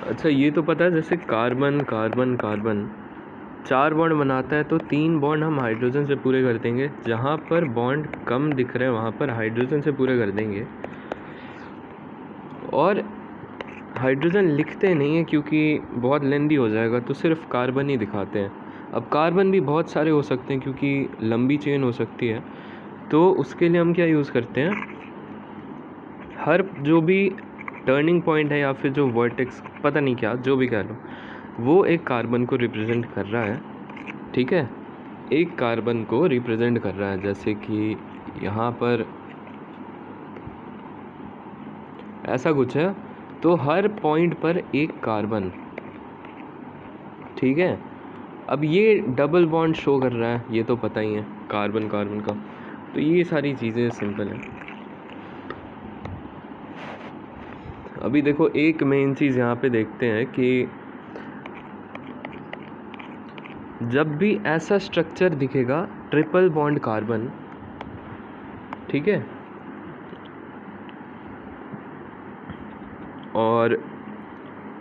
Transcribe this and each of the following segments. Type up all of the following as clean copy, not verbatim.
अच्छा ये तो पता है, जैसे कार्बन कार्बन कार्बन 4 बॉन्ड बनाता है तो 3 बॉन्ड हम हाइड्रोजन से पूरे कर देंगे, जहाँ पर बॉन्ड कम दिख रहे हैं वहाँ पर हाइड्रोजन से पूरे कर देंगे। और हाइड्रोजन लिखते नहीं है क्योंकि बहुत लेंदी हो जाएगा, तो सिर्फ कार्बन ही दिखाते हैं। अब कार्बन भी बहुत सारे हो सकते हैं क्योंकि लंबी चेन हो सकती है, तो उसके लिए हम क्या यूज़ करते हैं, हर जो भी टर्निंग पॉइंट है या फिर जो वर्टेक्स, पता नहीं क्या, जो भी कह लो, वो एक कार्बन को रिप्रेजेंट कर रहा है। ठीक है, एक कार्बन को रिप्रेजेंट कर रहा है। जैसे कि यहाँ पर ऐसा कुछ है, तो हर पॉइंट पर एक कार्बन। ठीक है, अब ये डबल बॉन्ड शो कर रहा है, ये तो पता ही है कार्बन कार्बन का। तो ये सारी चीज़ें सिंपल है। अभी देखो एक मेन चीज़ यहाँ पे देखते हैं कि जब भी ऐसा स्ट्रक्चर दिखेगा ट्रिपल बॉन्ड कार्बन, ठीक है, और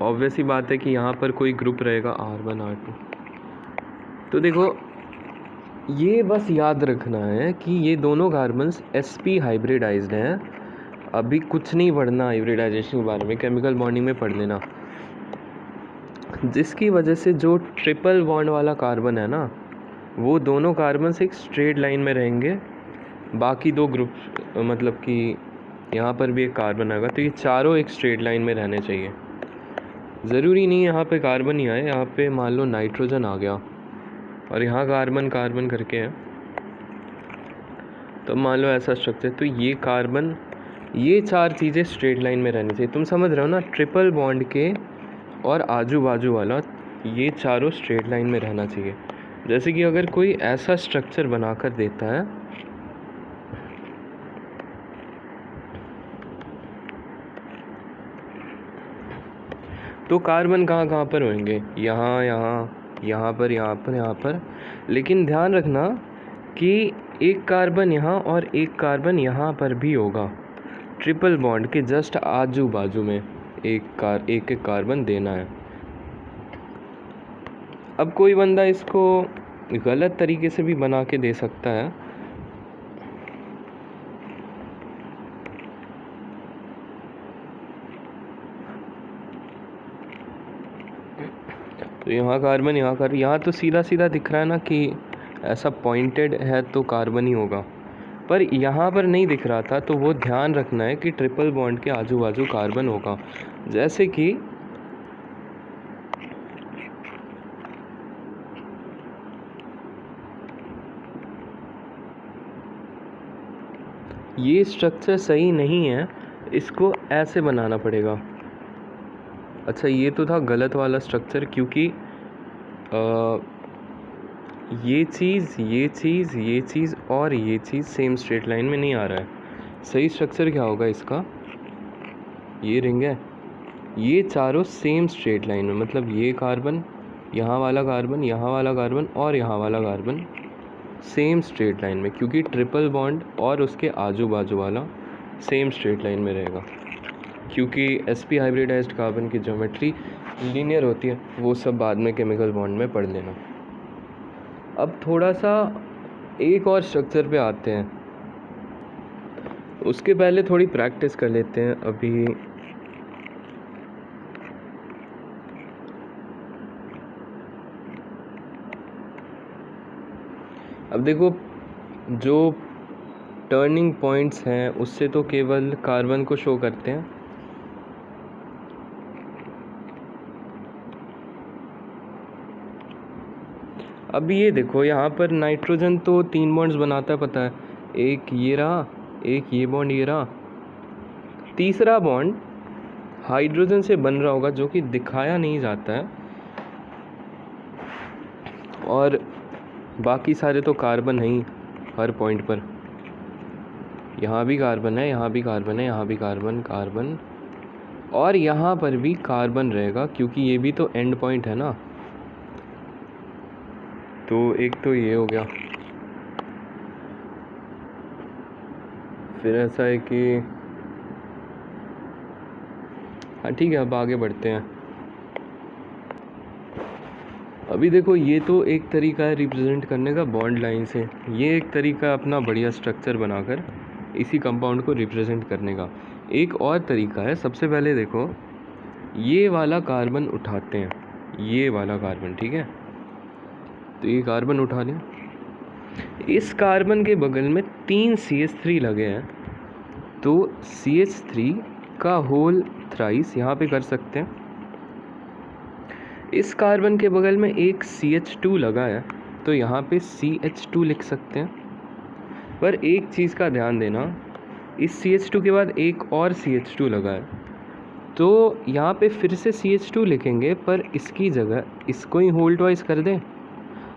ऑब्वियस ही बात है कि यहाँ पर कोई ग्रुप रहेगा R1 R2। तो देखो ये बस याद रखना है कि ये दोनों कार्बन्स sp हाइब्रिडाइज्ड हैं। अभी कुछ नहीं पढ़ना हाइब्रिडाइजेशन के बारे में, केमिकल बॉन्डिंग में पढ़ लेना। जिसकी वजह से जो ट्रिपल बॉन्ड वाला कार्बन है ना, वो दोनों कार्बन्स एक स्ट्रेट लाइन में रहेंगे। बाकी दो ग्रुप, मतलब कि यहाँ पर भी एक कार्बन आएगा, तो ये चारों एक स्ट्रेट लाइन में रहने चाहिए। ज़रूरी नहीं यहाँ पे कार्बन ही आए, यहाँ पे मान लो नाइट्रोजन आ गया और यहाँ कार्बन कार्बन करके है, तो मान लो ऐसा स्ट्रक्चर, तो ये कार्बन, ये चार चीज़ें स्ट्रेट लाइन में रहनी चाहिए। तुम समझ रहे हो ना, ट्रिपल बॉन्ड के और आजू बाजू वाला, ये चारों स्ट्रेट लाइन में रहना चाहिए। जैसे कि अगर कोई ऐसा स्ट्रक्चर बनाकर देता है, तो कार्बन कहाँ कहाँ पर होंगे, यहाँ यहाँ यहाँ पर यहाँ पर यहाँ पर। लेकिन ध्यान रखना कि एक कार्बन यहाँ और एक कार्बन यहाँ पर भी होगा। ट्रिपल बॉन्ड के जस्ट आजू बाजू में एक कार्बन देना है। अब कोई बंदा इसको गलत तरीके से भी बना के दे सकता है। तो यहाँ कार्बन, यहाँ कार्बन, यहाँ तो सीधा सीधा दिख रहा है ना कि ऐसा पॉइंटेड है तो कार्बन ही होगा, पर यहाँ पर नहीं दिख रहा था। तो वो ध्यान रखना है कि ट्रिपल बॉन्ड के आजू बाजू कार्बन होगा। जैसे कि ये स्ट्रक्चर सही नहीं है, इसको ऐसे बनाना पड़ेगा। अच्छा ये तो था गलत वाला स्ट्रक्चर, क्योंकि ये चीज़ और ये चीज़ सेम स्ट्रेट लाइन में नहीं आ रहा है। सही स्ट्रक्चर क्या होगा इसका, ये रिंग है, ये चारों सेम स्ट्रेट लाइन में, मतलब ये कार्बन, यहाँ वाला कार्बन, यहाँ वाला कार्बन और यहाँ वाला कार्बन सेम स्ट्रेट लाइन में, क्योंकि ट्रिपल बॉन्ड और उसके आजू बाजू वाला सेम स्ट्रेट लाइन में रहेगा। क्योंकि sp हाइब्रिडाइज्ड कार्बन की ज्योमेट्री लीनियर होती है, वो सब बाद में केमिकल बॉन्ड में पढ़ लेना। अब थोड़ा सा एक और स्ट्रक्चर पे आते हैं, उसके पहले थोड़ी प्रैक्टिस कर लेते हैं अभी। अब देखो जो टर्निंग पॉइंट्स हैं उससे तो केवल कार्बन को शो करते हैं। अब ये देखो यहाँ पर नाइट्रोजन तो 3 बॉन्ड्स बनाता है, पता है, एक ये रहा, एक ये बॉन्ड ये रहा, तीसरा बॉन्ड हाइड्रोजन से बन रहा होगा जो कि दिखाया नहीं जाता है, और बाकी सारे तो कार्बन है ही हर पॉइंट पर। यहाँ भी कार्बन है, यहाँ भी कार्बन है, यहाँ भी कार्बन कार्बन, और यहाँ पर भी कार्बन रहेगा क्योंकि ये भी तो एंड पॉइंट है ना। तो एक तो ये हो गया, फिर ऐसा है कि हाँ ठीक है, अब आगे बढ़ते हैं। अभी देखो ये तो एक तरीका है रिप्रेजेंट करने का बॉन्ड लाइन से, ये एक तरीका है अपना बढ़िया स्ट्रक्चर बनाकर इसी कंपाउंड को रिप्रेजेंट करने का। एक और तरीका है, सबसे पहले देखो ये वाला कार्बन उठाते हैं, ये वाला कार्बन, ठीक है। तो ये कार्बन उठा लिया, इस कार्बन के बगल में 3 CH3 लगे हैं, तो CH3 का होल थ्राइस यहाँ पे कर सकते हैं। इस कार्बन के बगल में एक CH2 लगा है, तो यहाँ पे CH2 लिख सकते हैं। पर एक चीज़ का ध्यान देना, इस CH2 के बाद एक और CH2 लगा है, तो यहाँ पे फिर से CH2 लिखेंगे, पर इसकी जगह इसको ही होल ट्वाइस कर दें।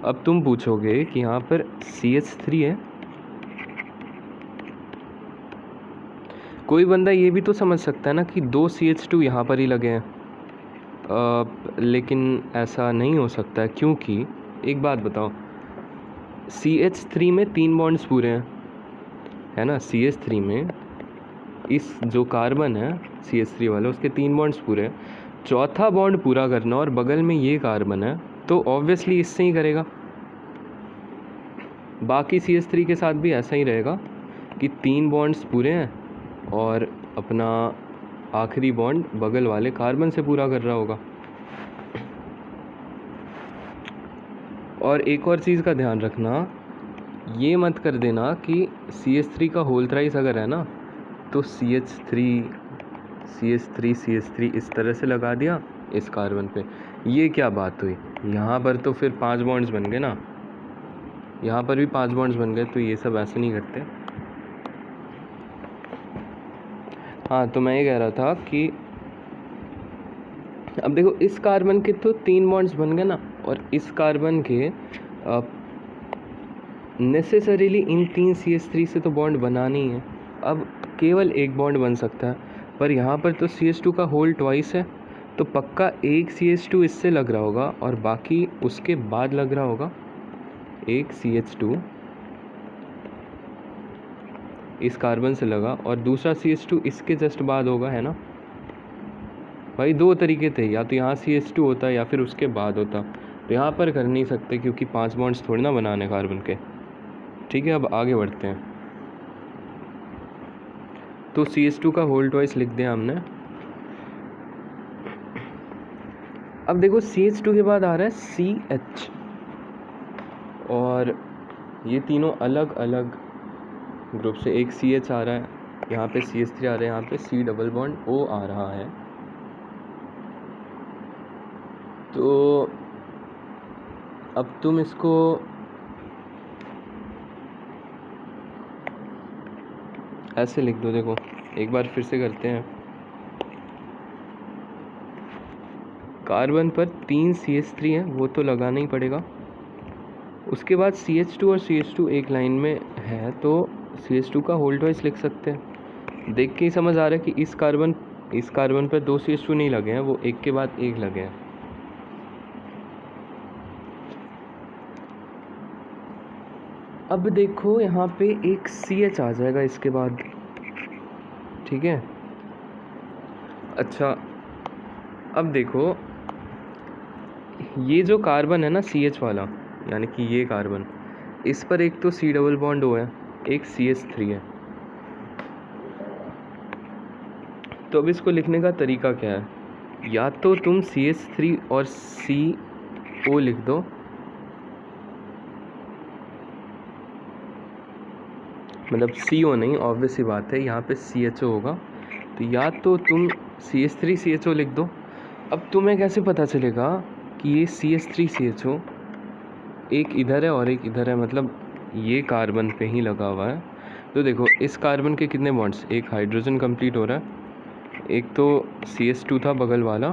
अब तुम पूछोगे कि यहाँ पर CH3 है, कोई बंदा ये भी तो समझ सकता है ना कि 2 CH2 यहाँ पर ही लगे हैं, लेकिन ऐसा नहीं हो सकता है, क्योंकि एक बात बताओ, CH3 में 3 बॉन्ड्स पूरे हैं, है ना। CH3 में इस जो कार्बन है CH3 वाला, उसके 3 बॉन्ड्स पूरे हैं, चौथा बॉन्ड पूरा करना और बगल में ये कार्बन है, तो ऑब्वियसली इससे ही करेगा। बाकी CH3 के साथ भी ऐसा ही रहेगा कि 3 बॉन्ड्स पूरे हैं और अपना आखिरी बॉन्ड बगल वाले कार्बन से पूरा कर रहा होगा। और एक और चीज़ का ध्यान रखना, ये मत कर देना कि CH3 का होल थ्राइस अगर है ना, तो CH3 इस तरह से लगा दिया इस कार्बन पे, ये क्या बात हुई। यहाँ पर तो फिर 5 बॉन्ड्स बन गए ना, यहाँ पर भी 5 बॉन्ड्स बन गए, तो ये सब ऐसे नहीं करते। हाँ, तो मैं ये कह रहा था कि अब देखो इस कार्बन के तो 3 बॉन्ड्स बन गए ना, और इस कार्बन के नेसेसरीली इन 3 CH3 से तो बॉन्ड बनाना ही है। अब केवल एक बॉन्ड बन सकता है, पर यहाँ पर तो CH2 का होल ट्वाइस है, तो पक्का एक CH2 इससे लग रहा होगा और बाकी उसके बाद लग रहा होगा। एक CH2 इस कार्बन से लगा और दूसरा CH2 इसके जस्ट बाद होगा, है ना भाई। 2 तरीके थे, या तो यहाँ CH2 होता या फिर उसके बाद होता, तो यहाँ पर कर नहीं सकते क्योंकि 5 बॉन्ड्स थोड़ी ना बनाने कार्बन के। ठीक है, अब आगे बढ़ते हैं। तो CH2 का होल ट्वाइस लिख दिया हमने। अब देखो CH2 के बाद आ रहा है CH, और ये तीनों अलग अलग ग्रुप से, एक CH आ रहा है, यहाँ पे CH3 आ रहा है, यहाँ पे C डबल बॉन्ड O आ रहा है। तो अब तुम इसको ऐसे लिख दो, देखो एक बार फिर से करते हैं। कार्बन पर 3 CH3 है, वो तो लगाना ही पड़ेगा। उसके बाद CH2 और CH2 एक लाइन में है, तो CH2 का होल ट्वाइस लिख सकते हैं। देख के ही समझ आ रहा है कि इस कार्बन पर 2 CH2 नहीं लगे हैं, वो एक के बाद एक लगे हैं। अब देखो यहाँ पे एक CH आ जाएगा इसके बाद, ठीक है। अच्छा, अब देखो ये जो कार्बन है ना CH वाला, यानी कि ये कार्बन, इस पर एक तो C डबल बॉन्ड O है, एक CH3 है। तो अब इसको लिखने का तरीका क्या है, या तो तुम CH3 और CO लिख दो, मतलब CO नहीं, ऑब्वियस सी बात है, यहाँ पे CHO होगा, तो या तो तुम CH3 CHO लिख दो। अब तुम्हें कैसे पता चलेगा कि ये CH3 CHO एक इधर है और एक इधर है, मतलब ये कार्बन पे ही लगा हुआ है। तो देखो इस कार्बन के कितने बॉन्ड्स, एक हाइड्रोजन कंप्लीट हो रहा है, एक तो CH2 था बगल वाला।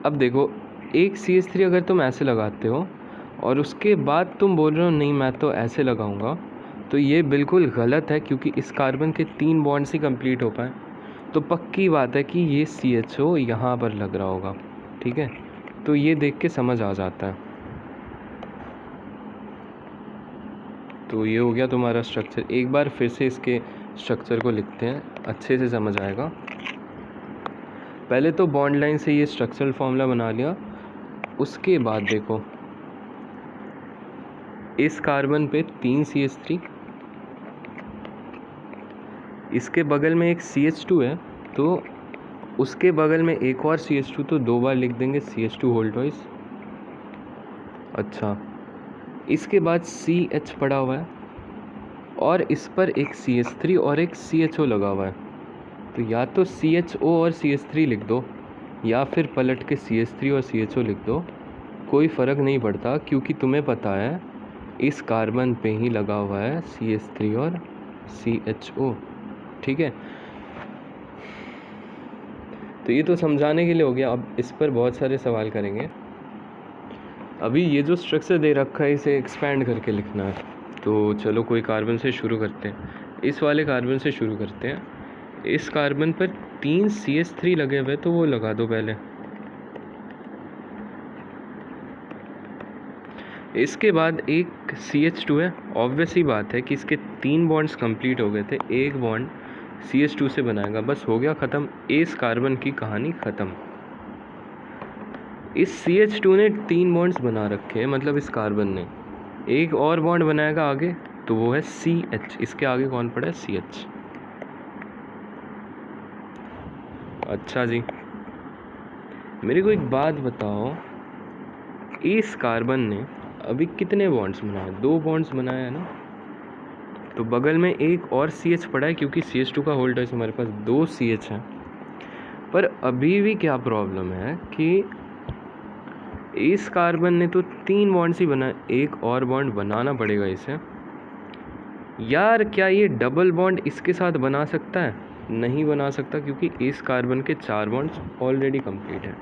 अब देखो एक CH3 अगर तुम ऐसे लगाते हो और उसके बाद तुम बोल रहे हो नहीं मैं तो ऐसे लगाऊंगा, तो ये बिल्कुल गलत है, क्योंकि इस कार्बन के 3 बॉन्ड्स ही कंप्लीट हो पाए, तो पक्की बात है कि ये CHO यहाँ पर लग रहा होगा, ठीक है। तो ये देख के समझ आ जाता है। तो ये हो गया तुम्हारा स्ट्रक्चर। एक बार फिर से इसके स्ट्रक्चर को लिखते हैं, अच्छे से समझ आएगा। पहले तो बॉन्ड लाइन से ये स्ट्रक्चरल फॉर्मूला बना लिया, उसके बाद देखो इस कार्बन पे 3 CH3, इसके बगल में एक CH2 है, तो उसके बगल में एक और CH2, तो 2 बार लिख देंगे CH2 होल ट्वाइस। अच्छा, इसके बाद CH पड़ा हुआ है और इस पर एक CH3 और एक CHO लगा हुआ है, तो या तो CHO और CH3 लिख दो या फिर पलट के CH3 और CHO लिख दो, कोई फ़र्क नहीं पड़ता, क्योंकि तुम्हें पता है इस कार्बन पे ही लगा हुआ है CH3 और CHO। ठीक है, तो ये तो समझाने के लिए हो गया। अब इस पर बहुत सारे सवाल करेंगे। अभी ये जो स्ट्रक्चर दे रखा है इसे एक्सपैंड करके लिखना है, तो चलो कोई कार्बन से शुरू करते हैं। इस वाले कार्बन से शुरू करते हैं। इस कार्बन पर 3 CH3 लगे हुए, तो वो लगा दो पहले। इसके बाद एक CH2 है। ऑब्वियस ही बात है कि इसके 3 बॉन्ड्स कंप्लीट हो गए थे, एक बॉन्ड CH2 से बनाएगा, बस हो गया ख़त्म। इस कार्बन की कहानी ख़त्म। इस CH2 ने 3 बॉन्ड्स बना रखे हैं, मतलब इस कार्बन ने एक और बॉन्ड बनाएगा आगे, तो वो है CH। इसके आगे कौन पड़ा है? CH। अच्छा जी, मेरे को एक बात बताओ, इस कार्बन ने अभी कितने बॉन्ड्स बनाए? 2 बॉन्ड्स बनाए हैं ना, तो बगल में एक और CH पड़ा है, क्योंकि CH2 का होल ट्वाइस हमारे पास 2 CH है। पर अभी भी क्या प्रॉब्लम है कि इस कार्बन ने तो 3 बॉन्ड्स ही बनाए, एक और बॉन्ड बनाना पड़ेगा इसे। यार क्या ये डबल बॉन्ड इसके साथ बना सकता है? नहीं बना सकता, क्योंकि इस कार्बन के 4 बॉन्ड्स ऑलरेडी कंप्लीट हैं।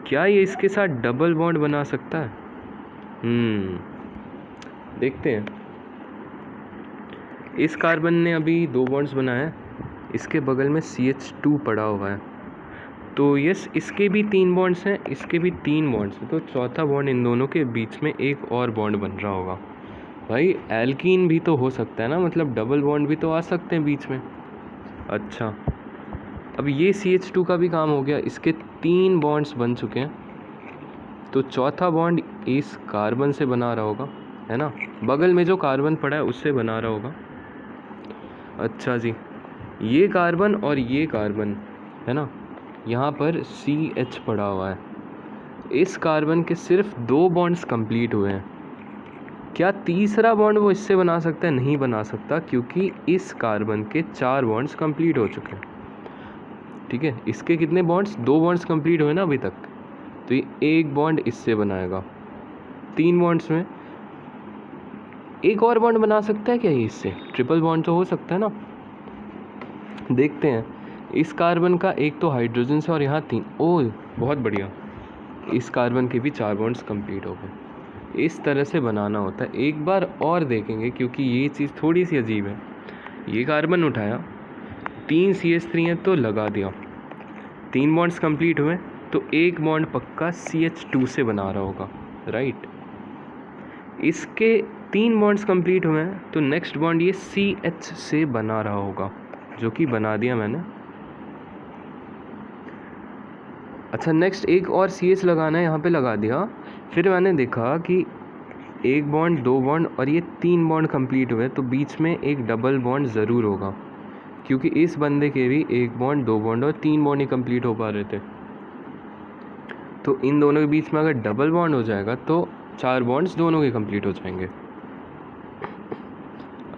क्या ये इसके साथ डबल बॉन्ड बना सकता है? देखते हैं। इस कार्बन ने अभी 2 बॉन्ड्स बनाए हैं, इसके बगल में CH2 पड़ा हुआ है, तो यस इसके भी 3 बॉन्ड्स हैं, इसके भी 3 बॉन्ड्स हैं, तो चौथा बॉन्ड इन दोनों के बीच में एक और बॉन्ड बन रहा होगा। भाई एल्कीन भी तो हो सकता है ना, मतलब डबल बॉन्ड भी तो आ सकते हैं बीच में। अच्छा, अब ये CH2 का भी काम हो गया, इसके 3 बॉन्ड्स बन चुके हैं, तो चौथा बॉन्ड इस कार्बन से बना रहा होगा, है ना, बगल में जो कार्बन पड़ा है उससे बना रहा होगा। अच्छा जी, ये कार्बन और ये कार्बन है ना, यहाँ पर CH पड़ा हुआ है, इस कार्बन के सिर्फ 2 बॉन्ड्स कंप्लीट हुए हैं। क्या तीसरा बॉन्ड वो इससे बना सकता है? नहीं बना सकता, क्योंकि इस कार्बन के 4 बॉन्ड्स कंप्लीट हो चुके हैं। ठीक है, इसके कितने बॉन्ड्स? 2 बॉन्ड्स कंप्लीट हुए ना अभी तक, तो ये एक बॉन्ड इससे बनाएगा। 3 बॉन्ड्स में एक और बॉन्ड बना सकता है क्या ये इससे? ट्रिपल बॉन्ड तो हो सकता है ना। देखते हैं। इस कार्बन का एक तो हाइड्रोजन से और यहाँ 3, ओह बहुत बढ़िया, इस कार्बन के भी 4 बॉन्ड्स कंप्लीट हो गए। इस तरह से बनाना होता है। एक बार और देखेंगे, क्योंकि ये चीज़ थोड़ी सी अजीब है। ये कार्बन उठाया, 3 CH3 है तो लगा दिया, 3 बॉन्ड्स कंप्लीट हुए, तो एक बॉन्ड पक्का CH2 से बना रहा होगा, राइट। इसके 3 बॉन्ड्स कंप्लीट हुए हैं, तो नेक्स्ट बॉन्ड ये CH से बना रहा होगा, जो कि बना दिया मैंने। अच्छा, नेक्स्ट एक और CH लगाना है, यहाँ पे लगा दिया। फिर मैंने देखा कि एक बॉन्ड, 2 बॉन्ड और ये 3 बॉन्ड कंप्लीट हुए, तो बीच में एक डबल बॉन्ड ज़रूर होगा, क्योंकि इस बंदे के भी 1 बॉन्ड, 2 बॉन्ड और 3 बॉन्ड ही कंप्लीट हो पा रहे थे। तो इन दोनों के बीच में अगर डबल बॉन्ड हो जाएगा तो 4 बॉन्ड्स दोनों के कंप्लीट हो जाएंगे।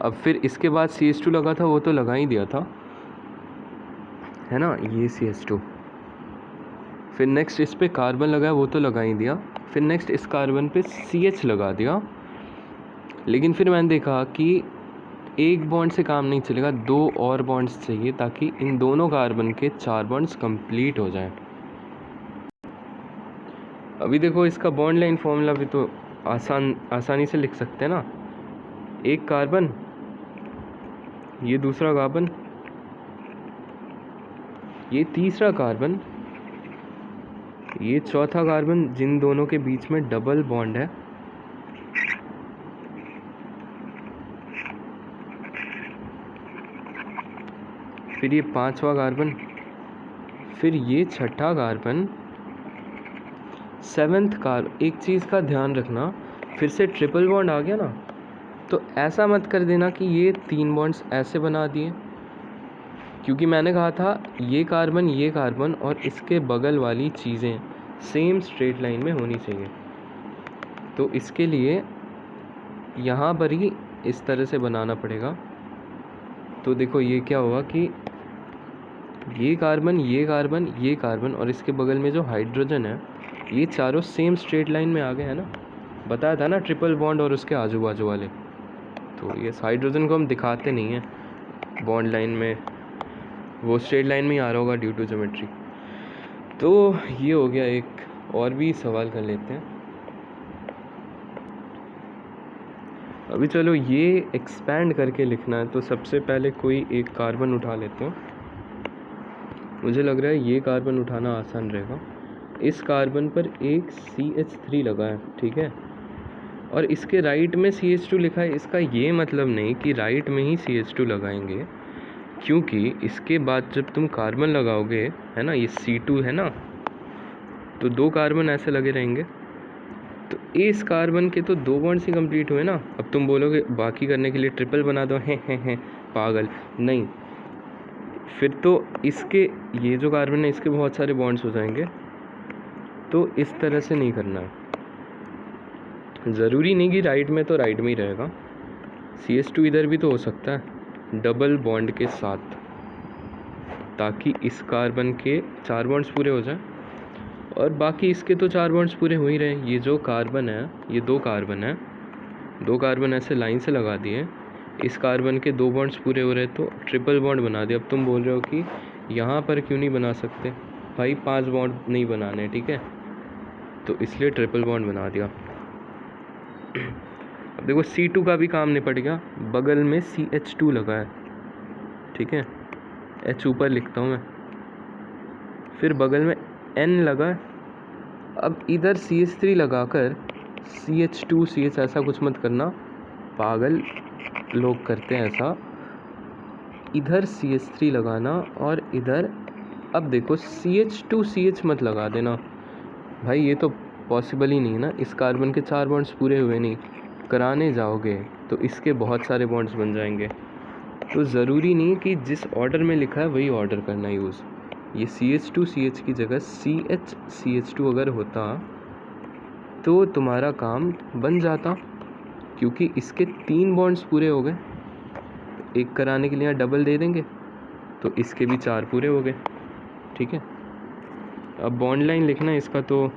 अब फिर इसके बाद CH2 लगा था, वो तो लगा ही दिया था, है ना, ये CH2। फिर नेक्स्ट इस पे कार्बन लगा, वो तो लगा ही दिया। फिर नेक्स्ट इस कार्बन पे CH लगा दिया। लेकिन फिर मैंने देखा कि एक बॉन्ड से काम नहीं चलेगा, 2 और बॉन्ड्स चाहिए, ताकि इन दोनों कार्बन के 4 बॉन्ड्स कंप्लीट हो जाएं। अभी देखो, इसका बॉन्ड लाइन फॉर्मूला भी तो आसानी से लिख सकते हैं ना। एक कार्बन, ये दूसरा कार्बन, ये तीसरा कार्बन, ये चौथा कार्बन, जिन दोनों के बीच में डबल बॉन्ड है, फिर ये 5वां कार्बन, फिर ये 6ठा कार्बन, 7th एक चीज़ का ध्यान रखना, फिर से ट्रिपल बॉन्ड आ गया ना, तो ऐसा मत कर देना कि ये 3 बॉन्ड्स ऐसे बना दिए, क्योंकि मैंने कहा था ये कार्बन और इसके बगल वाली चीज़ें सेम स्ट्रेट लाइन में होनी चाहिए। तो इसके लिए यहाँ पर ही इस तरह से बनाना पड़ेगा। तो देखो ये क्या हुआ कि ये कार्बन और इसके बगल में जो हाइड्रोजन है, ये चारों सेम स्ट्रेट लाइन में आ गए हैं ना। बताया था ना ट्रिपल बॉन्ड और उसके आजू बाजू वाले। तो ये हाइड्रोजन को हम दिखाते नहीं हैं बॉन्ड लाइन में, वो स्ट्रेट लाइन में ही आ रहा होगा ड्यू टू ज्योमेट्री। तो ये हो गया एक। और भी सवाल कर लेते हैं। अभी चलो ये एक्सपैंड करके लिखना है, तो सबसे पहले कोई एक कार्बन उठा लेते हैं। मुझे लग रहा है ये कार्बन उठाना आसान रहेगा। इस कार्बन पर एक CH3 लगा है, ठीक है, और इसके राइट में CH2 लिखा है। इसका ये मतलब नहीं कि राइट में ही CH2 लगाएंगे, क्योंकि इसके बाद जब तुम कार्बन लगाओगे, है ना, ये C2 है ना, तो 2 कार्बन ऐसे लगे रहेंगे। तो इस कार्बन के तो 2 बॉन्ड्स ही कंप्लीट हुए ना। अब तुम बोलोगे बाकी करने के लिए ट्रिपल बना दो, हैं पागल, नहीं। फिर तो इसके, ये जो कार्बन है इसके बहुत सारे बॉन्ड्स हो जाएंगे। तो इस तरह से नहीं करना है। ज़रूरी नहीं कि राइट में तो राइट में ही रहेगा, CH2 इधर भी तो हो सकता है डबल बॉन्ड के साथ, ताकि इस कार्बन के 4 बॉन्ड्स पूरे हो जाए और बाकी इसके तो 4 बॉन्ड्स पूरे हो ही रहे। ये जो कार्बन है, ये 2 कार्बन है, 2 कार्बन ऐसे लाइन से लगा दिए, इस कार्बन के 2 बॉन्ड्स पूरे हो रहे, तो ट्रिपल बॉन्ड बना दिया। अब तुम बोल रहे हो कि यहाँ पर क्यों नहीं बना सकते भाई, 5 बॉन्ड नहीं बनाने, ठीक है, तो इसलिए ट्रिपल बॉन्ड बना दिया। अब देखो C2 का भी काम निपट गया, बगल में CH2 लगा है, ठीक है, H ऊपर लिखता हूँ मैं, फिर बगल में N लगा है। अब इधर CH3 लगाकर CH2 CH ऐसा कुछ मत करना, पागल लोग करते हैं ऐसा। इधर CH3 लगाना और इधर, अब देखो CH2 CH मत लगा देना भाई, ये तो पॉसिबल ही नहीं है ना। इस कार्बन के 4 बॉन्ड्स पूरे हुए नहीं, कराने जाओगे तो इसके बहुत सारे बॉन्ड्स बन जाएंगे। तो ज़रूरी नहीं कि जिस ऑर्डर में लिखा है वही ऑर्डर करना यूज़। ये CH2 CH की जगह CH CH2 अगर होता तो तुम्हारा काम बन जाता, क्योंकि इसके 3 बॉन्ड्स पूरे हो गए। एक कराने के लिए डबल दे देंगे तो इसके भी 4 पूरे हो गए, ठीक है। अब बॉन्ड लाइन लिखना है इसका, तो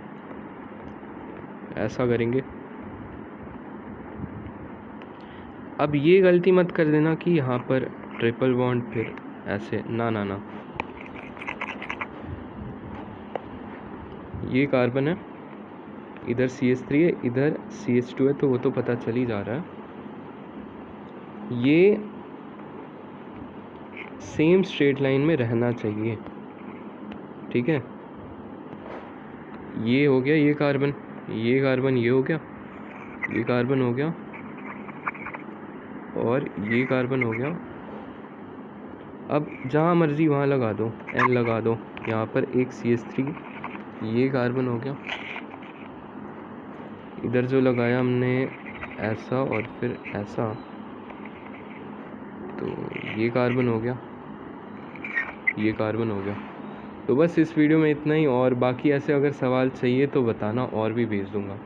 ऐसा करेंगे। अब ये गलती मत कर देना कि यहाँ पर ट्रिपल बॉन्ड फिर ऐसे, ना ना ना। ये कार्बन है, इधर CH3 है, इधर CH2 है, तो वो तो पता चल ही जा रहा है। ये सेम स्ट्रेट लाइन में रहना चाहिए, ठीक है। ये हो गया, ये कार्बन ये हो गया, ये कार्बन हो गया और ये कार्बन हो गया। अब जहाँ मर्जी वहाँ लगा दो, N लगा दो, यहाँ पर एक CH3, ये कार्बन हो गया। इधर जो लगाया हमने ऐसा और फिर ऐसा, तो ये कार्बन हो गया, ये कार्बन हो गया। तो बस इस वीडियो में इतना ही, और बाकी ऐसे अगर सवाल चाहिए तो बताना, और भी भेज दूँगा।